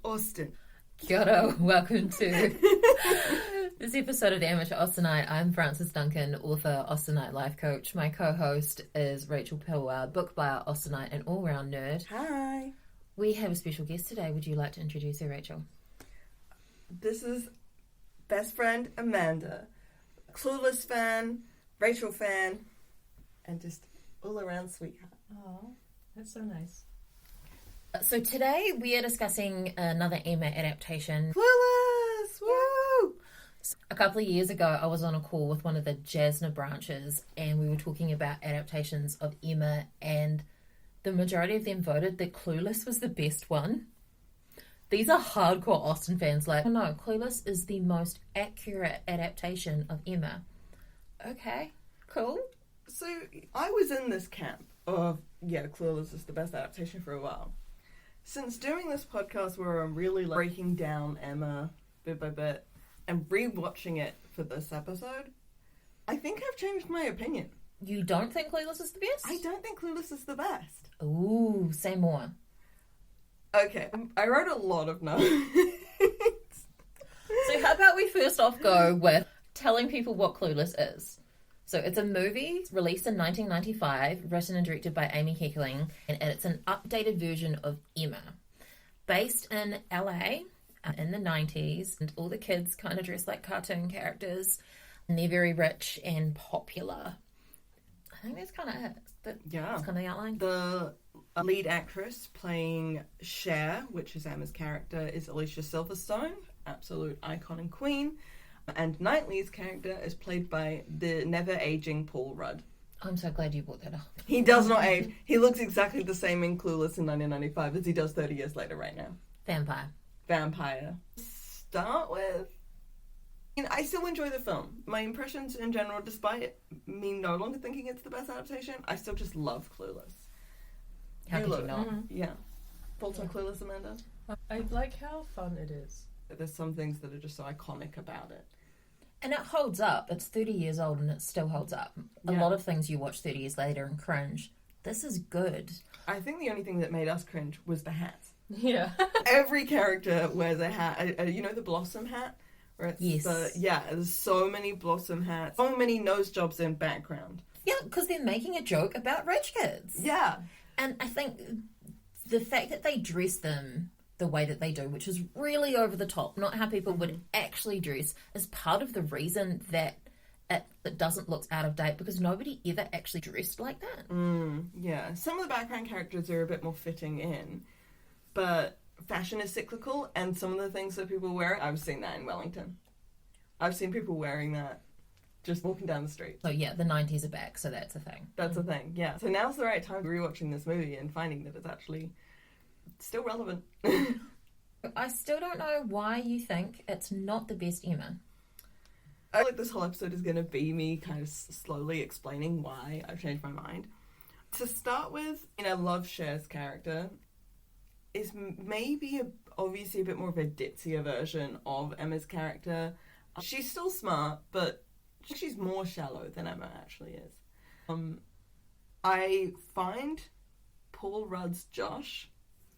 Austin. Kia ora, welcome to this episode of the Amateur Austenite. I'm Frances Duncan, author, Austenite life coach. My co-host is Rachel Pilwell, book buyer, Austenite, and all-round nerd. Hi. We have a special guest today. Would you like to introduce her, Rachel? This is best friend Amanda, Clueless fan, Rachel fan, and just all-around sweetheart. Oh, that's so nice. So today we are discussing another Emma adaptation. Clueless! Woo! A couple of years ago, I was on a call with one of the Jasna branches, and we were talking about adaptations of Emma, and the majority of them voted that Clueless was the best one. These are hardcore Austen fans, like, oh no, Clueless is the most accurate adaptation of Emma. Okay, cool. So, I was in this camp of, Clueless is the best adaptation for a while. Since doing this podcast where I'm really breaking down Emma bit by bit and rewatching it for this episode, I think I've changed my opinion. You don't think Clueless is the best? I don't think Clueless is the best. Ooh, say more. Okay, I wrote a lot of notes. So how about we first off go with telling people what Clueless is? So it's a movie released in 1995, written and directed by Amy Heckerling, and it's an updated version of Emma. Based in LA in the 90s, and all the kids kind of dress like cartoon characters, and they're very rich and popular. I think that's kind of it. That's kind of the outline. The lead actress playing Cher, which is Emma's character, is Alicia Silverstone, absolute icon and queen. And Knightley's character is played by the never-aging Paul Rudd. I'm so glad you brought that up. He does not age. He looks exactly the same in Clueless in 1995 as he does 30 years later right now. Vampire. Start with... I still enjoy the film. My impressions in general, despite me no longer thinking it's the best adaptation, I still just love Clueless. How could you not? Mm-hmm. Yeah. Thoughts on Clueless, Amanda? I like how fun it is. There's some things that are just so iconic about it. And it holds up. It's 30 years old and it still holds up. A lot of things you watch 30 years later and cringe. This is good. I think the only thing that made us cringe was the hats. Yeah. Every character wears a hat. You know the Blossom hat? Where it's there's so many Blossom hats. So many nose jobs in background. Yeah, because they're making a joke about rich kids. Yeah. And I think the fact that they dress them the way that they do, which is really over the top, not how people would actually dress, is part of the reason that it doesn't look out of date, because nobody ever actually dressed like that. Yeah. Some of the background characters are a bit more fitting in, but fashion is cyclical, and some of the things that people wear, I've seen that in Wellington. I've seen people wearing that just walking down the street. So yeah, the 90s are back, so that's a thing. That's a thing, yeah. So now's the right time to rewatching this movie and finding that it's actually still relevant. I still don't know why you think it's not the best Emma. I feel like this whole episode is going to be me kind of slowly explaining why I've changed my mind. To start with, I love Cher's character. Is maybe obviously a bit more of a ditzier version of Emma's character. She's still smart, but she's more shallow than Emma actually is. I find Paul Rudd's Josh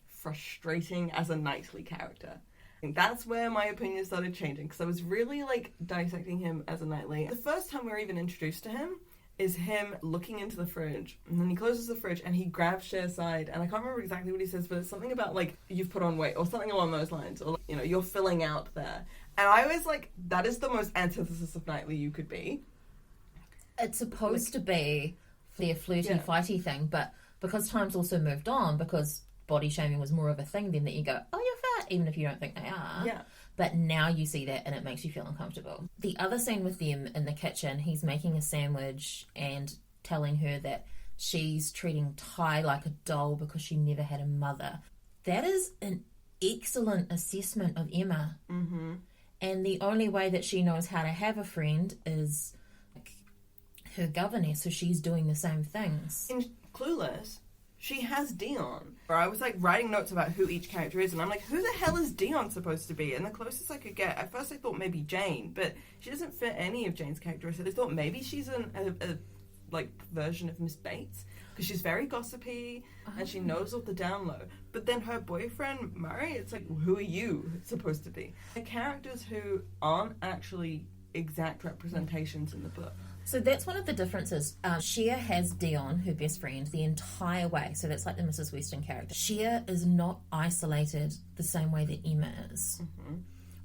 frustrating as a Knightley character. I think that's where my opinion started changing, because I was really dissecting him as a Knightley. The first time we're even introduced to him is him looking into the fridge, and then he closes the fridge and he grabs Cher's side, and I can't remember exactly what he says, but it's something about you've put on weight or something along those lines, or you're filling out there. And I was like, that is the most antithesis of Knightley you could be. It's supposed to be their flirty, fighty thing, but because time's also moved on, because body shaming was more of a thing then, that you go, oh, you're fat, even if you don't think they are. Yeah. But now you see that and it makes you feel uncomfortable. The other scene with them in the kitchen, he's making a sandwich and telling her that she's treating Ty like a doll because she never had a mother. That is an excellent assessment of Emma. Mm-hmm. And the only way that she knows how to have a friend is her governess, so she's doing the same things. In Clueless, she has Dion. I was writing notes about who each character is, and I'm like, who the hell is Dion supposed to be? And the closest I could get, at first I thought maybe Jane, but she doesn't fit any of Jane's characteristics. I thought maybe she's a like version of Miss Bates, because she's very gossipy and she knows all the down low. But then her boyfriend Murray, it's like, who are you supposed to be? The characters who aren't actually exact representations in the book. So that's one of the differences. Shea has Dion, her best friend, the entire way. So that's like the Mrs. Weston character. Shea is not isolated the same way that Emma is. Mm-hmm.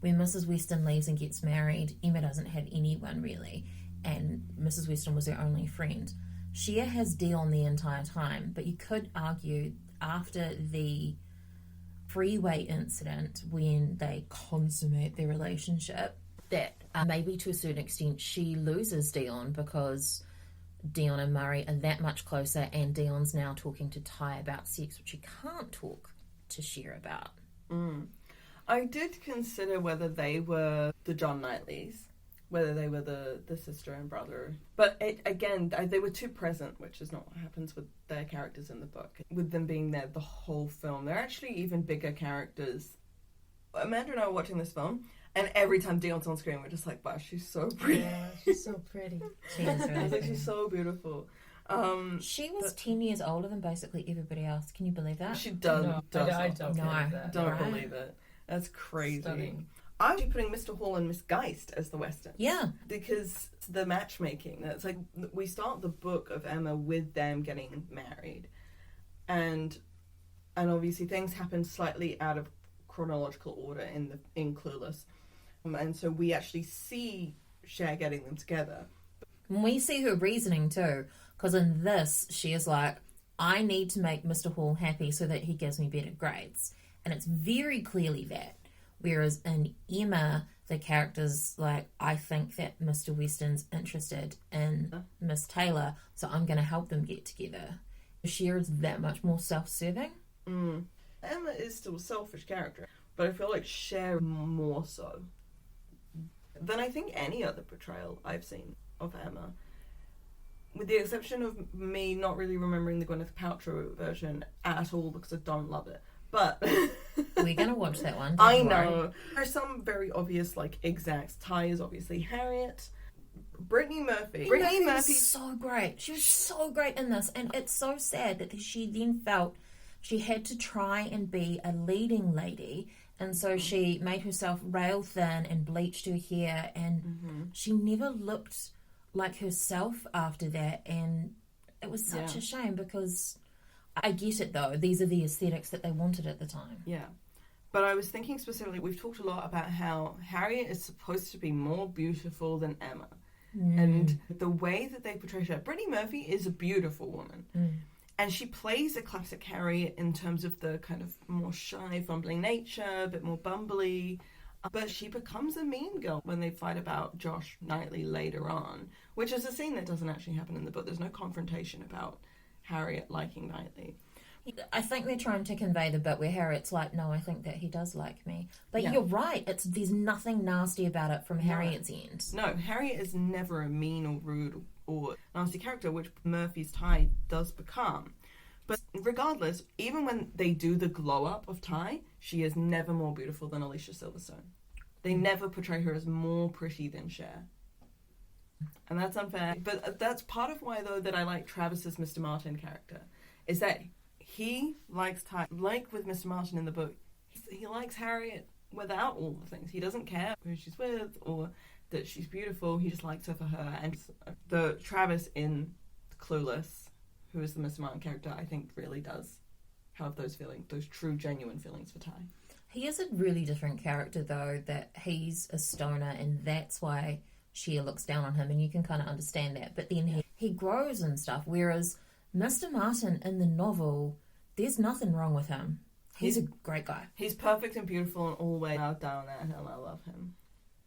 When Mrs. Weston leaves and gets married, Emma doesn't have anyone really, and Mrs. Weston was her only friend. Shea has Dion the entire time, but you could argue after the freeway incident, when they consummate their relationship, that maybe to a certain extent she loses Dion, because Dion and Murray are that much closer, and Dion's now talking to Ty about sex, which he can't talk to Shea about. I did consider whether they were the John Knightleys, whether they were the sister and brother. But they were too present, which is not what happens with their characters in the book. With them being there the whole film, they're actually even bigger characters. Amanda and I were watching this film, and every time Dion's on screen, we're just like, wow, she's so pretty. Yeah, she's so pretty. She is I really was like, pretty. she's so beautiful. She was 10 years older than basically everybody else. Can you believe that? She does. No, does I not. don't No, believe that. Don't Right. believe it. That's crazy. Stunning. I'm actually putting Mr. Hall and Miss Geist as the Western. Yeah. Because the matchmaking, it's like we start the book of Emma with them getting married, and obviously things happen slightly out of chronological order in Clueless, and so we actually see Cher getting them together. And we see her reasoning too, because in this, she is like, I need to make Mr. Hall happy so that he gives me better grades. And it's very clearly that. Whereas in Emma, the character's like, I think that Mr. Weston's interested in Miss Taylor, so I'm going to help them get together. Cher is that much more self-serving. Emma is still a selfish character, but I feel like Cher more so than I think any other portrayal I've seen of Emma. With the exception of me not really remembering the Gwyneth Paltrow version at all, because I don't love it. But We're going to watch that one. I don't worry. know. There's some very obvious, like, exacts. Ty is obviously Harriet. Brittany Murphy. Brittany Murphy's so great. She was so great in this, and it's so sad that she then felt she had to try and be a leading lady, and so she made herself rail thin and bleached her hair, and she never looked like herself after that, and it was such a shame, because I get it though, these are the aesthetics that they wanted at the time. Yeah. But I was thinking specifically, we've talked a lot about how Harriet is supposed to be more beautiful than Emma. And the way that they portray her, Brittany Murphy is a beautiful woman. And she plays a classic Harriet in terms of the kind of more shy, fumbling nature, a bit more bumbly. But she becomes a mean girl when they fight about Josh Knightley later on, which is a scene that doesn't actually happen in the book. There's no confrontation about Harriet liking Knightley. I think they're trying to convey the bit where Harriet's like, no, I think that he does like me. But you're right, there's nothing nasty about it from Harriet's end. No, Harriet is never a mean or rude or nasty character, which Murphy's Ty does become. But regardless, even when they do the glow up of Ty, she is never more beautiful than Alicia Silverstone. They never portray her as more pretty than Cher. And that's unfair. But that's part of why, though, that I like Travis's Mr. Martin character, is that he likes Ty, like with Mr. Martin in the book, he likes Harriet without all the things. He doesn't care who she's with or that she's beautiful. He just likes her for her. And the Travis in Clueless, who is the Mr. Martin character, I think really does have those feelings, those true, genuine feelings for Ty. He is a really different character, though, that he's a stoner, and that's why Cher looks down on him, and you can kind of understand that. But then he grows and stuff, whereas Mr. Martin in the novel, there's nothing wrong with him. He's a great guy. He's perfect and beautiful and all way out down that hill. I love him.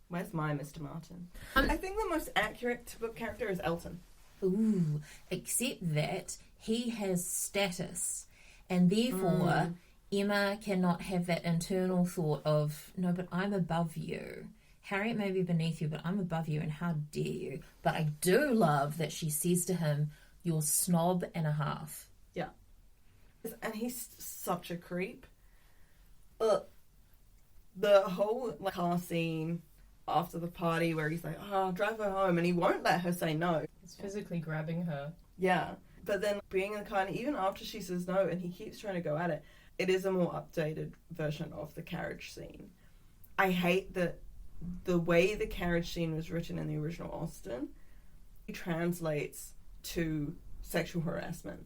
Where's my Mr. Martin? I think the most accurate book character is Elton. Ooh, except that he has status, and therefore Emma cannot have that internal thought of, no, but I'm above you. Harriet may be beneath you, but I'm above you, and how dare you? But I do love that she says to him, you're snob and a half. Yeah. And he's such a creep. The whole car scene after the party where he's like, oh, I'll drive her home, and he won't let her say no. He's physically grabbing her. Yeah. But then being in the car, and even after she says no and he keeps trying to go at it, it is a more updated version of the carriage scene. I hate that the way the carriage scene was written in the original Austen translates to sexual harassment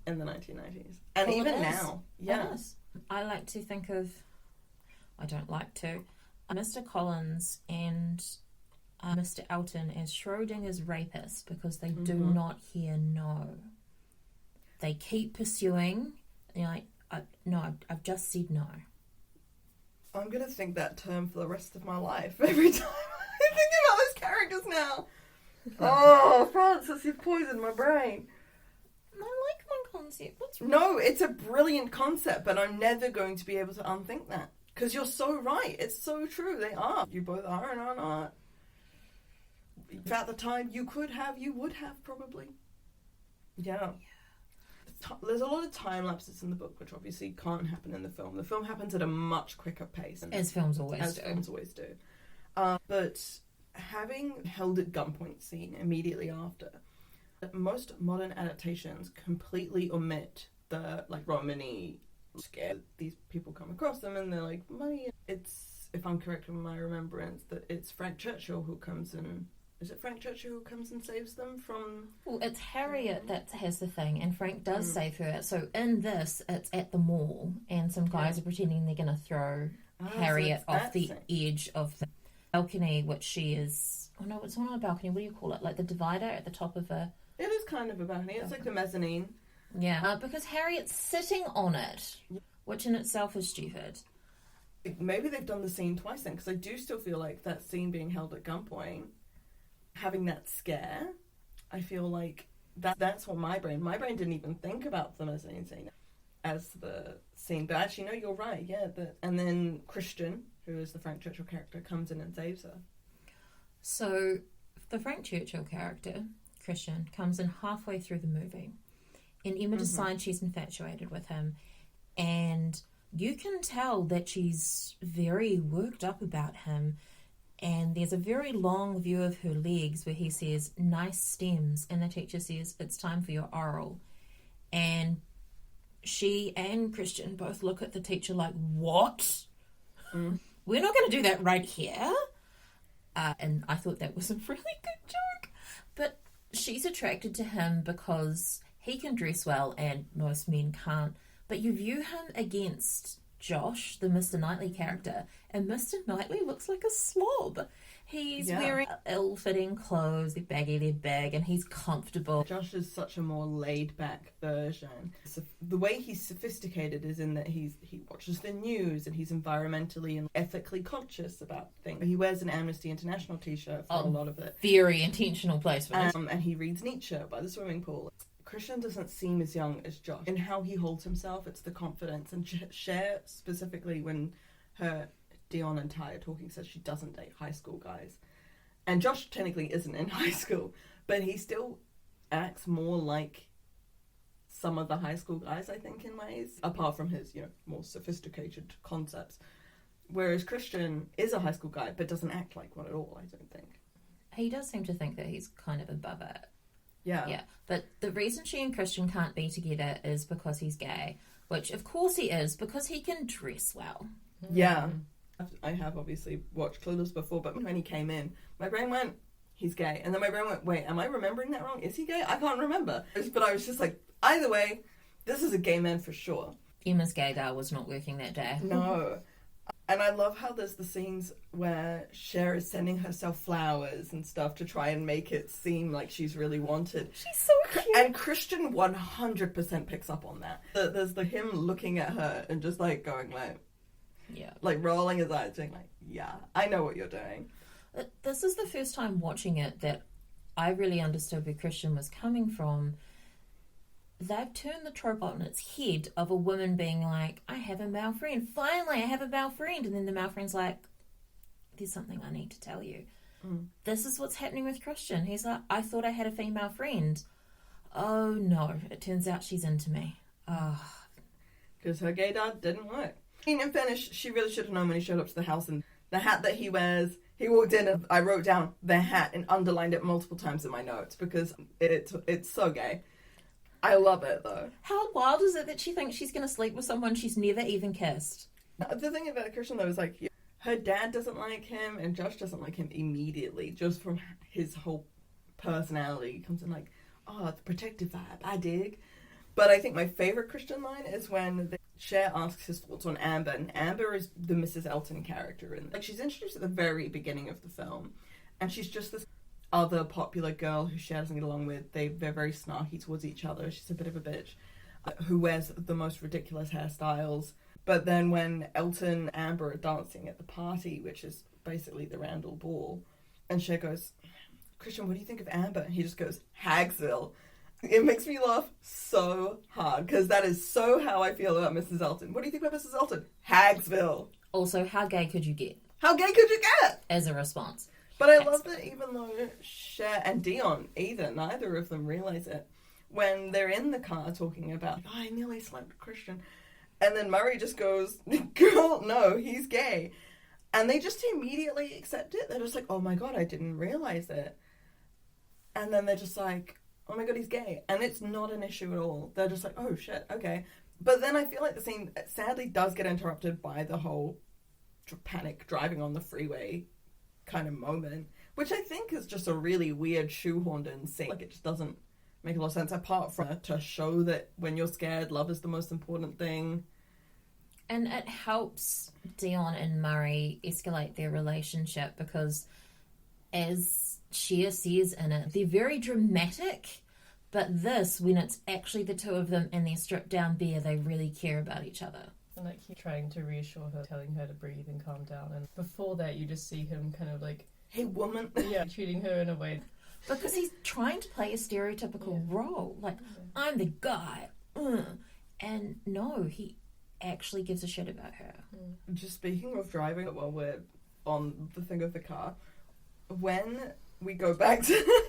in the 1990s. And Well, even it is. now. Yeah. It is. I like to think of, I don't like to, Mr. Collins and Mr. Elton as Schrodinger's rapists because they do not hear no. They keep pursuing. You're like, no, I've just said no. I'm going to think that term for the rest of my life every time I think about those characters now. Oh, Francis, you've poisoned my brain. I like my concept. What's wrong? No, it's a brilliant concept, but I'm never going to be able to unthink that. Because you're so right. It's so true. They are. You both are and are not. If at the time you would have probably. Yeah. There's a lot of time lapses in the book, which obviously can't happen in the film. The film happens at a much quicker pace. As films always do. But having held at gunpoint scene immediately after, most modern adaptations completely omit the Romany scare. These people come across them and they're like, money. It's, if I'm correct in my remembrance, that it's Frank Churchill who comes in. Is it Frank Churchill who comes and saves them from... Well, it's Harriet that has the thing, and Frank does save her. So in this, it's at the mall, and some guys are pretending they're going to throw Harriet off the edge of the balcony, which she is... Oh, no, it's not a balcony. What do you call it? Like the divider at the top of a... It is kind of a balcony. It's like the mezzanine. Yeah, because Harriet's sitting on it, which in itself is stupid. Maybe they've done the scene twice then, because I do still feel like that scene being held at gunpoint... Having that scare, I feel like that's what my brain didn't even think about the mezzanine scene as the scene. But actually, no, you're right, yeah. And then Christian, who is the Frank Churchill character, comes in and saves her. So the Frank Churchill character, Christian, comes in halfway through the movie. And Emma decides she's infatuated with him. And you can tell that she's very worked up about him. And there's a very long view of her legs where he says, nice stems. And the teacher says, it's time for your oral. And she and Christian both look at the teacher like, what? We're not going to do that right here. And I thought that was a really good joke. But she's attracted to him because he can dress well and most men can't. But you view him against Josh, the Mr. Knightley character, and Mr. Knightley looks like a slob. He's wearing ill-fitting clothes, they're baggy, they're big, and he's comfortable. Josh is such a more laid-back version. So the way he's sophisticated is in that he watches the news and he's environmentally and ethically conscious about things. He wears an Amnesty International t-shirt for a lot of it. Very intentional placement. And he reads Nietzsche by the swimming pool. Christian doesn't seem as young as Josh. In how he holds himself, it's the confidence. And Cher, specifically, when Dion and Ty are talking, says she doesn't date high school guys. And Josh technically isn't in high school, but he still acts more like some of the high school guys, I think, in ways, apart from his, more sophisticated concepts. Whereas Christian is a high school guy, but doesn't act like one at all, I don't think. He does seem to think that he's kind of above it. Yeah. But the reason she and Christian can't be together is because he's gay, which of course he is, because he can dress well. Yeah. I have obviously watched Clueless before, but when he came in, my brain went, he's gay. And then my brain went, wait, am I remembering that wrong? Is he gay? I can't remember. But I was just like, either way, this is a gay man for sure. Emma's gaydar was not working that day. No. And I love how there's the scenes where Cher is sending herself flowers and stuff to try and make it seem like she's really wanted. She's so cute. And Christian 100% picks up on that. There's him looking at her and just like going like rolling his eyes, saying like, yeah, I know what you're doing. This is the first time watching it that I really understood where Christian was coming from. They've turned the trope on its head of a woman being like, I have a male friend. Finally, I have a male friend. And then the male friend's like, there's something I need to tell you. This is what's happening with Christian. He's like, I thought I had a female friend. Oh, no. It turns out she's into me. Because her gaydar didn't work. In fairness, she really should have known when he showed up to the house, and the hat that he wears He walked in and I wrote down their hat and underlined it multiple times in my notes because it's so gay. I love it though. How wild is it that she thinks she's going to sleep with someone she's never even kissed? The thing about Christian though is like, her dad doesn't like him and Josh doesn't like him immediately, just from his whole personality. He comes in like, oh, the protective vibe, I dig. But I think my favourite Christian line is when Cher asks his thoughts on Amber, and Amber is the Mrs. Elton character. And like, she's introduced at the very beginning of the film, and she's just this other popular girl who Cher doesn't get along with. They're very snarky towards each other. She's a bit of a bitch who wears the most ridiculous hairstyles. But then when Elton and Amber are dancing at the party, which is basically the Randall Ball, and Cher goes, Christian, what do you think of Amber? And he just goes, Hagsville. It makes me laugh so hard, because that is so how I feel about Mrs. Elton. What do you think about Mrs. Elton? Hagsville. Also, how gay could you get? How gay could you get? As a response. But I love that even though Cher and Dion, neither of them realize it, when they're in the car talking about, oh, I nearly slept with Christian. And then Murray just goes, girl, no, he's gay. And they just immediately accept it. They're just like, oh my God, I didn't realize it. And then they're just like, oh my God, he's gay. And it's not an issue at all. They're just like, oh shit, okay. But then I feel like the scene sadly does get interrupted by the whole panic driving on the freeway kind of moment, which I think is just a really weird shoehorned in scene. Like, it just doesn't make a lot of sense, apart from to show that when you're scared, love is the most important thing. And it helps Dion and Murray escalate their relationship because, as Cher says in it, they're very dramatic, but this, when it's actually the two of them and they're stripped down bare, they really care about each other. And like, he's trying to reassure her, telling her to breathe and calm down. And before that, you just see him kind of like, hey woman, treating her in a way. Because he's trying to play a stereotypical role. Like, I'm the guy. And no, he actually gives a shit about her. Just speaking of driving, while we're on the thing of the car, when we go back to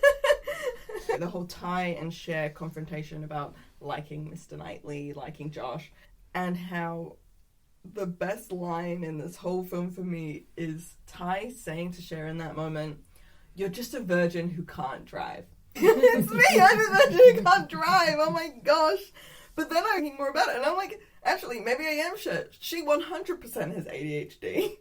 the whole Ty and Cher confrontation about liking Mr. Knightley, liking Josh, and how the best line in this whole film for me is Ty saying to Cher in that moment, you're just a virgin who can't drive. It's me, I'm a virgin who can't drive, oh my gosh. But then I'm thinking more about it, and I'm like, actually, maybe I am shit. She 100% has ADHD.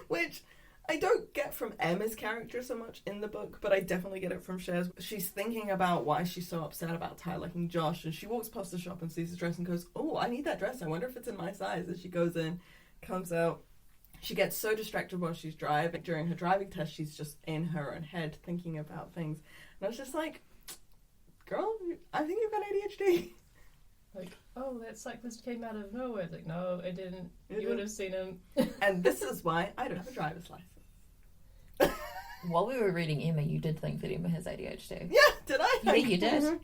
Which I don't get from Emma's character so much in the book, but I definitely get it from Cher's. She's thinking about why she's so upset about Ty liking Josh, and she walks past the shop and sees his dress and goes, oh, I need that dress. I wonder if it's in my size. And she goes in, comes out. She gets so distracted while she's driving. During her driving test, she's just in her own head thinking about things. And I was just like, girl, I think you've got ADHD. Like, oh, that cyclist came out of nowhere. It's like, no, it didn't. You would have seen him. And this is why I don't have a driver's license. While we were reading Emma, you did think that Emma has ADHD. Yeah, did I? Yeah, you did.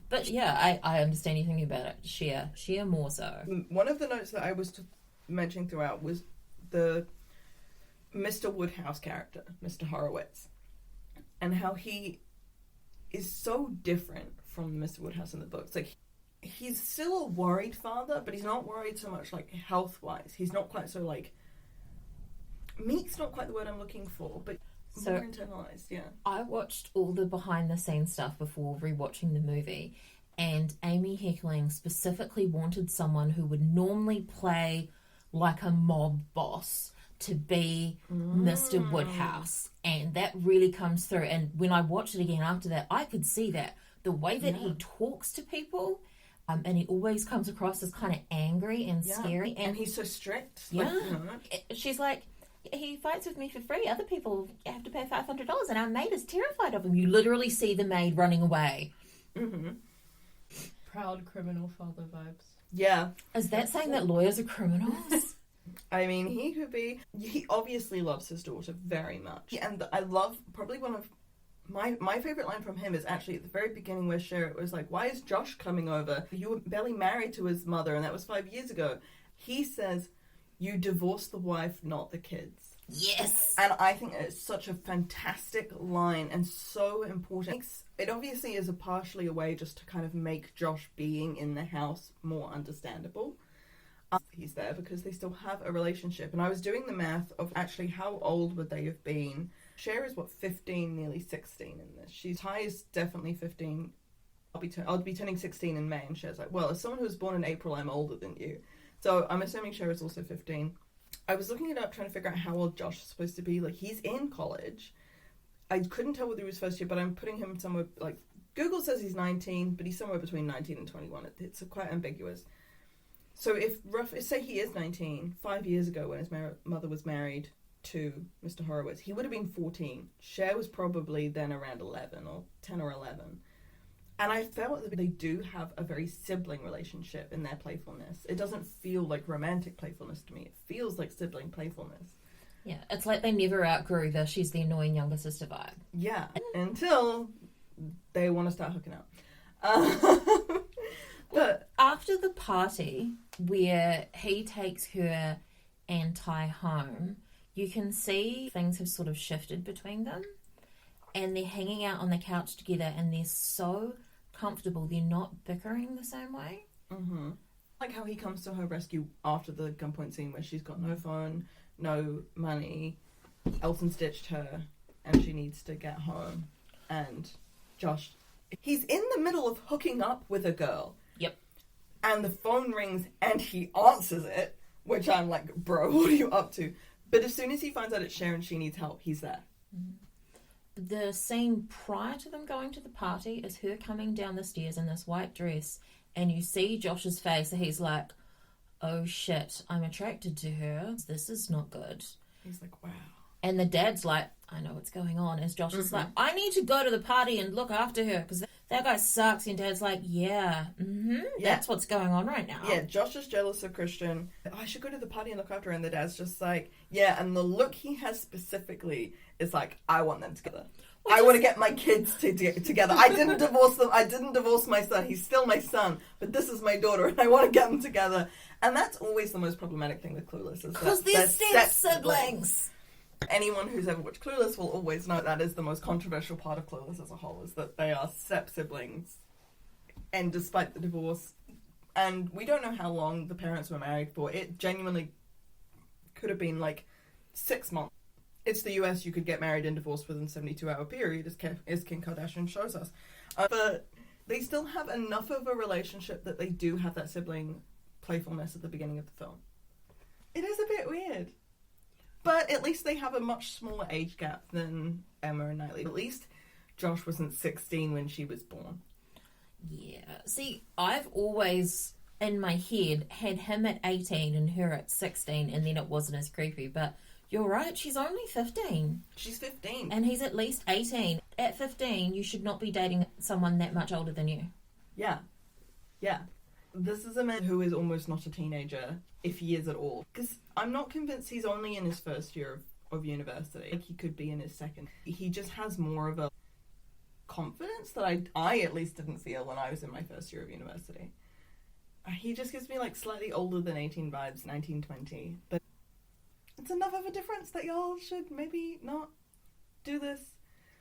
But yeah, I understand you thinking about it. Cher more so. One of the notes that I was mentioning throughout was the Mr. Woodhouse character, Mr. Horowitz, and how he is so different from Mr. Woodhouse in the books. Like, he's still a worried father, but he's not worried so much, like, health-wise. He's not quite so, like... Meek's not quite the word I'm looking for, but so, more internalized, yeah. I watched all the behind-the-scenes stuff before rewatching the movie, and Amy Heckerling specifically wanted someone who would normally play like a mob boss to be Mr. Woodhouse, and that really comes through. And when I watched it again after that, I could see that the way that he talks to people, and he always comes across as kind of angry and scary, and he's so strict. Yeah, like, she's like, he fights with me for free. Other people have to pay $500, and our maid is terrified of him. You literally see the maid running away. Proud criminal father vibes. Yeah. Is that saying that lawyers are criminals? I mean, he could be. He obviously loves his daughter very much. And I love, probably one of my favourite line from him is actually at the very beginning where Cher was like, why is Josh coming over? You were barely married to his mother, and that was 5 years ago. He says, you divorced the wife, not the kids. Yes! And I think it's such a fantastic line and so important. It obviously is partially a way just to kind of make Josh being in the house more understandable. He's there because they still have a relationship. And I was doing the math of actually how old would they have been. Cher is, 15, nearly 16 in this. Ty is definitely 15. I'll be turning 16 in May, and Cher's like, well, as someone who was born in April, I'm older than you. So I'm assuming Cher is also 15. I was looking it up, trying to figure out how old Josh is supposed to be. Like, he's in college. I couldn't tell whether he was first year, but I'm putting him somewhere, like, Google says he's 19, but he's somewhere between 19 and 21. It's quite ambiguous. So say he is 19, 5 years ago when his mother was married to Mr. Horowitz, he would have been 14. Cher was probably then around 11 or 10 or 11. And I felt that they do have a very sibling relationship in their playfulness. It doesn't feel like romantic playfulness to me. It feels like sibling playfulness. Yeah, it's like they never outgrew the she's the annoying younger sister vibe. Yeah, until they want to start hooking up. But after the party where he takes her and Ty home, you can see things have sort of shifted between them. And they're hanging out on the couch together and they're so comfortable. They're not bickering the same way. Mm-hmm. Like how he comes to her rescue after the gunpoint scene where she's got no phone, no money. Elton's ditched her and she needs to get home. And Josh, he's in the middle of hooking up with a girl. Yep. And the phone rings and he answers it, which I'm like, bro, what are you up to? But as soon as he finds out it's Cher and she needs help, he's there. Mm-hmm. The scene prior to them going to the party is her coming down the stairs in this white dress, and you see Josh's face, and he's like, oh shit, I'm attracted to her. This is not good. He's like, wow. And the dad's like, I know what's going on. As Josh is like, I need to go to the party and look after her because that guy sucks. And dad's like, yeah, that's what's going on right now. Yeah, Josh is jealous of Christian. I should go to the party and look after her. And the dad's just like, yeah. And the look he has specifically is like, I want them together. I want to get my kids together. I didn't divorce them. I didn't divorce my son. He's still my son. But this is my daughter and I want to get them together. And that's always the most problematic thing with Clueless. Because they're step-siblings. Anyone who's ever watched Clueless will always know that is the most controversial part of Clueless as a whole, is that they are step-siblings. And despite the divorce, and we don't know how long the parents were married for, it genuinely could have been like 6 months. It's the US, you could get married and divorced within a 72-hour period, as Kim Kardashian shows us. But they still have enough of a relationship that they do have that sibling playfulness at the beginning of the film. It is a bit weird. But at least they have a much smaller age gap than Emma and Knightley. At least Josh wasn't 16 when she was born. Yeah. See, I've always, in my head, had him at 18 and her at 16, and then it wasn't as creepy. But you're right, she's only 15. She's 15. And he's at least 18. At 15, you should not be dating someone that much older than you. Yeah. Yeah. This is a man who is almost not a teenager, if he is at all. Because I'm not convinced he's only in his first year of university. Like, he could be in his second. He just has more of a confidence that I at least didn't feel when I was in my first year of university. He just gives me, like, slightly older than 18 vibes, 19, 20. But it's enough of a difference that y'all should maybe not do this.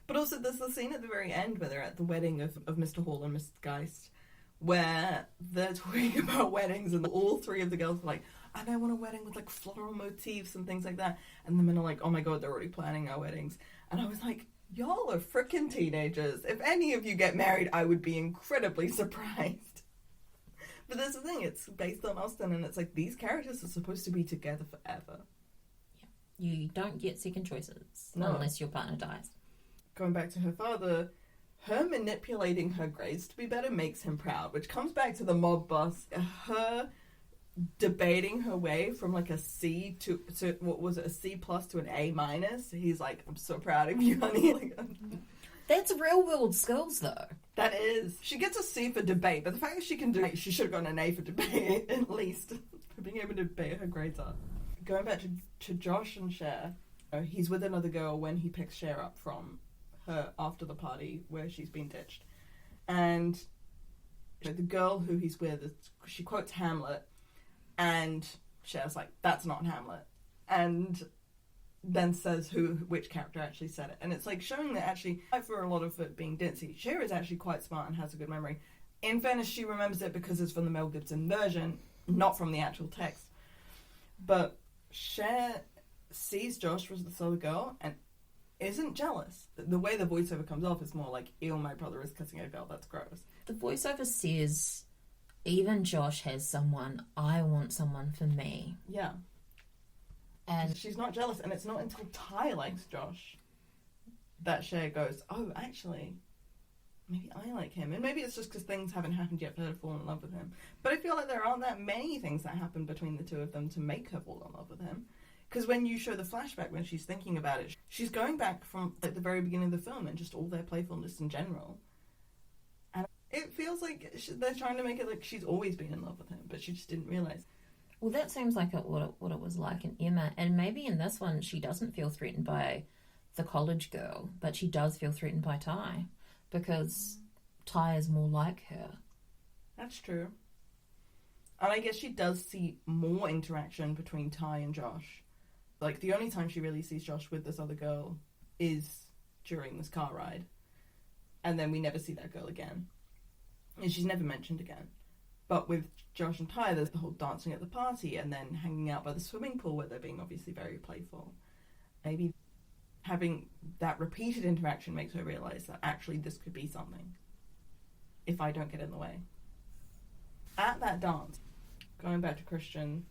But also, there's the scene at the very end where they're at the wedding of Mr. Hall and Mrs. Geist, where they're talking about weddings, and all three of the girls are like, and I want a wedding with, like, floral motifs and things like that. And the men are like, oh my god, they're already planning our weddings. And I was like, y'all are freaking teenagers. If any of you get married, I would be incredibly surprised. But that's the thing, it's based on Austen, and it's like, these characters are supposed to be together forever. Yeah. You don't get second choices unless your partner dies. Going back to her father, her manipulating her grades to be better makes him proud, which comes back to the mob boss. Her debating her way from like a C to what was it, a C plus to an A minus. He's like, I'm so proud of you, honey. Like, that's real world skills, though. that is. She gets a C for debate, but the fact that she can debate, she should have gotten an A for debate at least, for being able to debate her grades up. Going back to Josh and Cher, he's with another girl when he picks Cher up from her after the party where she's been ditched, and the girl who he's with, she quotes Hamlet, and Cher's like, that's not Hamlet, and then says which character actually said it. And it's like showing that actually, for a lot of it being ditzy, Cher is actually quite smart and has a good memory. In fairness, she remembers it because it's from the Mel Gibson version. not from the actual text. But Cher sees Josh with this other girl and isn't jealous. The way the voiceover comes off is more like, ew, my brother is kissing a girl, that's gross. The voiceover says, even Josh has someone, I want someone for me. Yeah. And she's not jealous, and it's not until Ty likes Josh that Cher goes, oh, actually, maybe I like him. And maybe it's just because things haven't happened yet for her to fall in love with him. But I feel like there aren't that many things that happen between the two of them to make her fall in love with him. Because when you show the flashback, when she's thinking about it, she's going back from like the very beginning of the film and just all their playfulness in general. And it feels like they're trying to make it like she's always been in love with him, but she just didn't realise. well, that seems like what it was like in Emma. And maybe in this one, she doesn't feel threatened by the college girl, but she does feel threatened by Ty. Because Ty is more like her. That's true. And I guess she does see more interaction between Ty and Josh. Like, the only time she really sees Josh with this other girl is during this car ride. And then we never see that girl again. And she's never mentioned again. But with Josh and Ty, there's the whole dancing at the party and then hanging out by the swimming pool where they're being obviously very playful. Maybe having that repeated interaction makes her realise that actually this could be something. If I don't get in the way. At that dance, going back to Christian,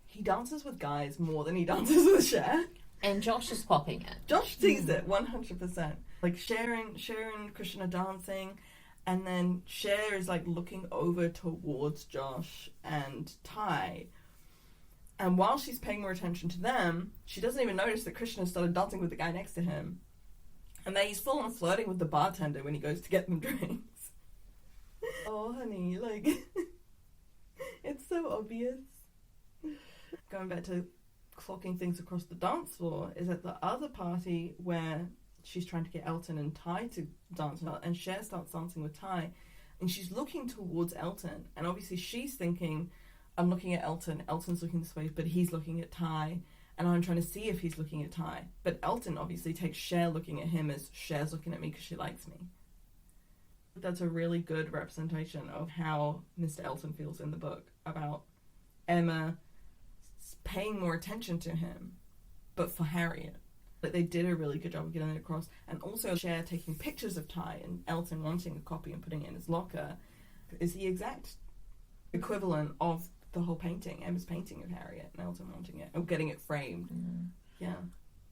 he dances with guys more than he dances with Cher. And Josh is popping it. Josh sees it 100%. Like Cher and Christian are dancing, and then Cher is like looking over towards Josh and Ty. And while she's paying more attention to them, she doesn't even notice that Christian has started dancing with the guy next to him. And then he's full on flirting with the bartender when he goes to get them drinks. Oh, honey, like, it's so obvious. Going back to clocking things across the dance floor is at the other party where she's trying to get Elton and Ty to dance, and Cher starts dancing with Ty, and she's looking towards Elton, and obviously she's thinking, I'm looking at Elton, Elton's looking this way, but he's looking at Ty, and I'm trying to see if he's looking at Ty. But Elton obviously takes Cher looking at him as Cher's looking at me because she likes me. That's a really good representation of how Mr. Elton feels in the book about Emma paying more attention to him, but for Harriet. Like, they did a really good job of getting it across. And also Cher taking pictures of Ty and Elton wanting a copy and putting it in his locker is the exact equivalent of the whole painting, Emma's painting of Harriet and Elton wanting it, or getting it framed. Yeah.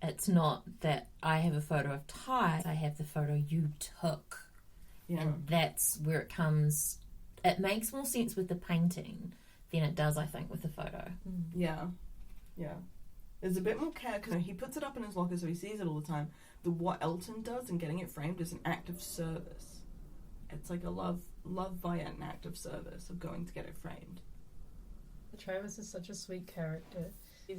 It's not that I have a photo of Ty, I have the photo you took. Yeah. And that's where it comes. It makes more sense with the painting than it does, I think, with the photo. Yeah. Yeah. There's a bit more care because he puts it up in his locker so he sees it all the time. What Elton does in getting it framed is an act of service. It's like a love via an act of service of going to get it framed. Travis is such a sweet character.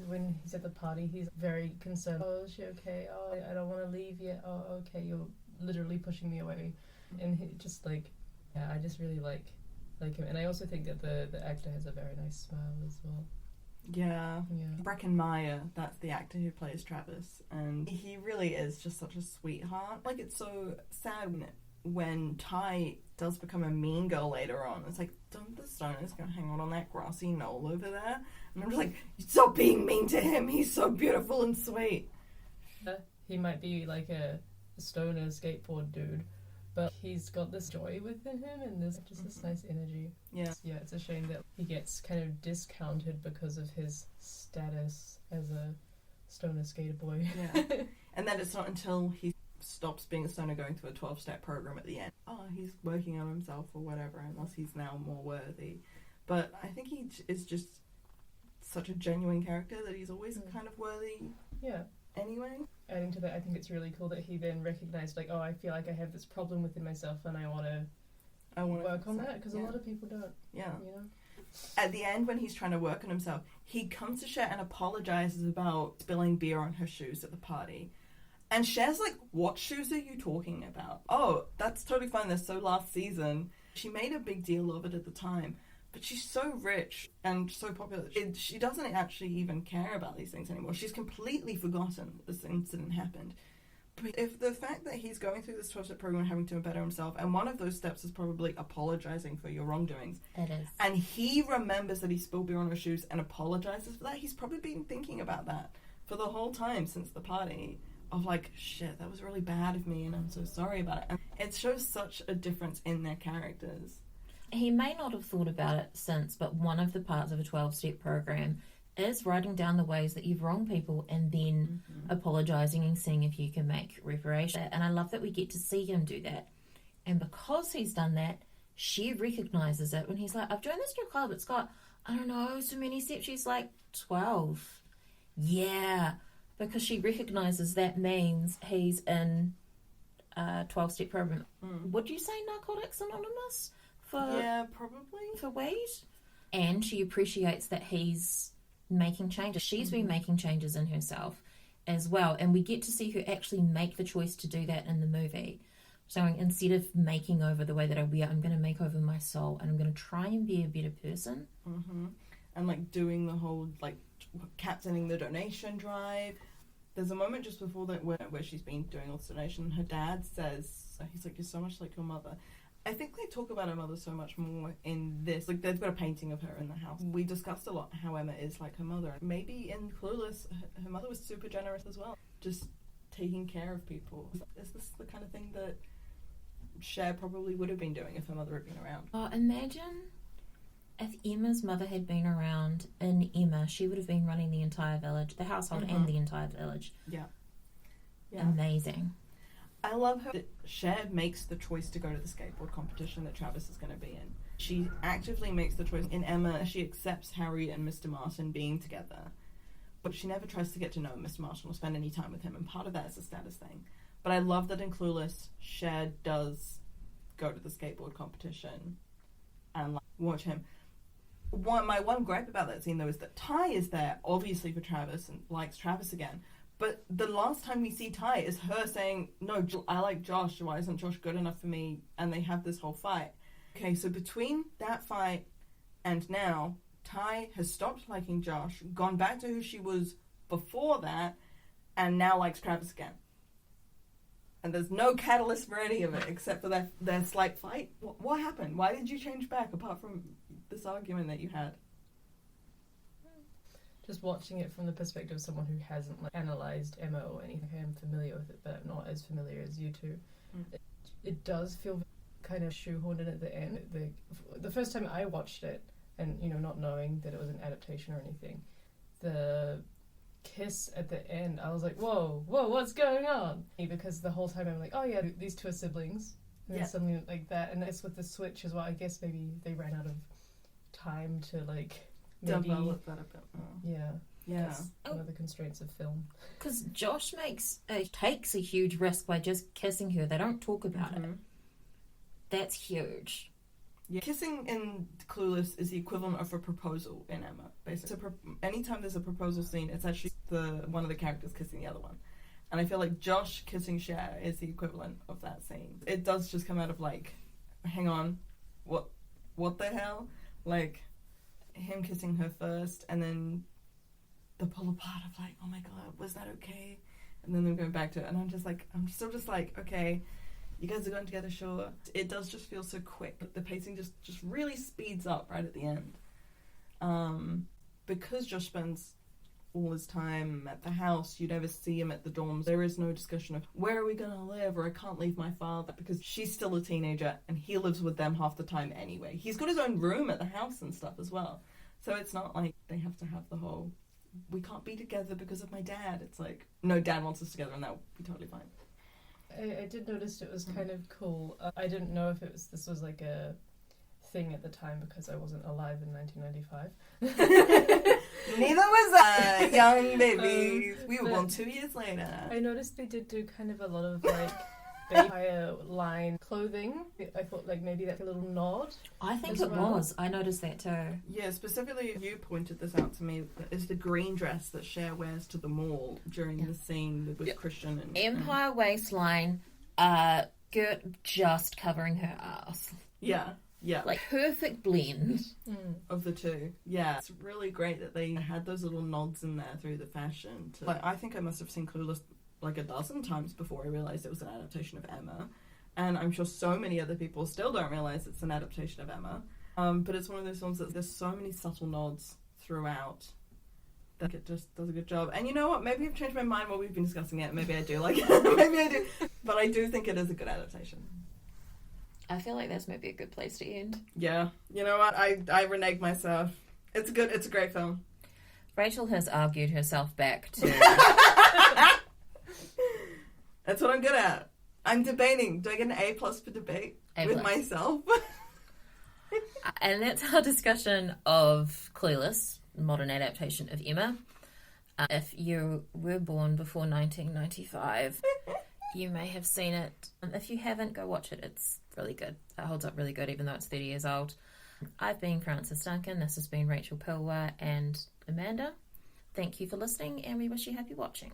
When he's at the party, he's very concerned. Oh, is she okay? Oh, I don't want to leave yet. Oh, okay, you're literally pushing me away. And he just like, yeah, I just really like him. And I also think that the actor has a very nice smile as well. Yeah. Yeah. Bracken Meyer, that's the actor who plays Travis, and he really is just such a sweetheart. Like, it's so sad when Ty does become a mean girl later on. It's like, don't the stoners go hang out on that grassy knoll over there? And I'm just like, stop being mean to him, he's so beautiful and sweet. He might be like a stoner skateboard dude, but he's got this joy within him and there's just this nice energy. Yeah. Yeah, it's a shame that he gets kind of discounted because of his status as a stoner skater boy. Yeah. And then it's not until he stops being a stoner going through a 12-step program at the end. Oh, he's working on himself or whatever, unless he's now more worthy. But I think he is just such a genuine character that he's always kind of worthy. Yeah. Anyway. Adding to that, I think it's really cool that he then recognized, like, oh, I feel like I have this problem within myself and I want to work on that, because a lot of people don't. Yeah. You know? At the end, when he's trying to work on himself, he comes to Cher and apologizes about spilling beer on her shoes at the party. And Cher's like, what shoes are you talking about? Oh, that's totally fine, they're so last season. She made a big deal of it at the time. But she's so rich and so popular. She doesn't actually even care about these things anymore. She's completely forgotten this incident happened. If the fact that he's going through this 12-step program and having to better himself, and one of those steps is probably apologizing for your wrongdoings. It is. And he remembers that he spilled beer on her shoes and apologizes for that. He's probably been thinking about that for the whole time since the party. Of like, shit, that was really bad of me and I'm so sorry about it. And it shows such a difference in their characters. He may not have thought about it since, but one of the parts of a 12-step program is writing down the ways that you've wronged people and then apologising and seeing if you can make reparation. And I love that we get to see him do that. And because he's done that, she recognises it when he's like, I've joined this new club, it's got, I don't know, so many steps. She's like, 12. Yeah. Because she recognises that means he's in a 12-step program. Would you say Narcotics Anonymous? Yeah, probably. For weed? And she appreciates that he's making changes. She's been making changes in herself as well. And we get to see her actually make the choice to do that in the movie. So instead of making over the way that I wear, I'm going to make over my soul and I'm going to try and be a better person. And like doing the whole, like, captaining the donation drive. There's a moment just before that where she's been doing all this donation and her dad says, he's like, you're so much like your mother. I think they talk about her mother so much more in this. Like, they've got a painting of her in the house. We discussed a lot how Emma is like her mother. Maybe in Clueless, her mother was super generous as well. Just taking care of people. Is this the kind of thing that Cher probably would have been doing if her mother had been around? Oh, imagine if Emma's mother had been around in Emma, she would have been running the entire village, the household and the entire village. Yeah. Amazing. I love how Cher makes the choice to go to the skateboard competition that Travis is going to be in. She actively makes the choice. In Emma, she accepts Harry and Mr. Martin being together, but she never tries to get to know Mr. Martin or spend any time with him, and part of that is a status thing. But I love that in Clueless, Cher does go to the skateboard competition and like, watch him. My one gripe about that scene, though, is that Ty is there, obviously for Travis, and likes Travis again. But the last time we see Ty is her saying, no, I like Josh, why isn't Josh good enough for me? And they have this whole fight. Okay, so between that fight and now, Ty has stopped liking Josh, gone back to who she was before that, and now likes Travis again. And there's no catalyst for any of it, except for their slight fight. What happened? Why did you change back, apart from this argument that you had? Just watching it from the perspective of someone who hasn't like, analysed Emma or anything, I'm familiar with it, but I'm not as familiar as you two. It does feel kind of shoehorned in at the end. The first time I watched it, and you know, not knowing that it was an adaptation or anything, the kiss at the end, I was like, whoa, what's going on? Because the whole time I'm like, oh yeah, these two are siblings. And something like that. And it's with the switch as well. I guess maybe they ran out of time to like develop that a bit more. Yeah. That's one of the constraints of film. Because Josh takes a huge risk by just kissing her. They don't talk about it. That's huge. Yeah. Kissing in Clueless is the equivalent of a proposal in Emma. Basically, anytime there's a proposal scene, it's actually one of the characters kissing the other one. And I feel like Josh kissing Cher is the equivalent of that scene. It does just come out of like, hang on, what the hell? Like, him kissing her first, and then the pull apart of like, oh my god, was that okay? And then them going back to it, and I'm still just like, okay, you guys are going together, sure. It does just feel so quick. The pacing just really speeds up right at the end. Because Josh spends all his time at the house, you never see him at the dorms. There is no discussion of where are we gonna live, or I can't leave my father, because she's still a teenager and he lives with them half the time anyway. He's got his own room at the house and stuff as well. So it's not like they have to have the whole, we can't be together because of my dad. It's like, no, dad wants us together and that would be totally fine. I did notice it was kind of cool. I didn't know if this was like a thing at the time because I wasn't alive in 1995. Neither was I, young babies. We were born 2 years later. I noticed they did do kind of a lot of like vampire line clothing. I thought like maybe that's a little nod. I think it was. I noticed that too. Yeah, specifically you pointed this out to me, is the green dress that Cher wears to the mall during the scene with Christian and Empire waistline, skirt just covering her ass. Yeah. Like perfect blend of the two. Yeah, it's really great that they had those little nods in there through the fashion. I think I must have seen Clueless like a dozen times before I realised it was an adaptation of Emma. And I'm sure so many other people still don't realise it's an adaptation of Emma. But it's one of those films that there's so many subtle nods throughout that it just does a good job. And you know what? Maybe I've changed my mind while we've been discussing it. Maybe I do like it. Maybe I do. But I do think it is a good adaptation. I feel like that's maybe a good place to end. Yeah. You know what? I renege myself. It's a great film. Rachel has argued herself back to... That's what I'm good at. I'm debating. Do I get an A+ for debate with myself? And that's our discussion of Clueless, modern adaptation of Emma. If you were born before 1995, you may have seen it. If you haven't, go watch it. It's really good. It holds up really good, even though it's 30 years old. I've been Frances Duncan. This has been Rachel Pilwa and Amanda. Thank you for listening, and we wish you happy watching.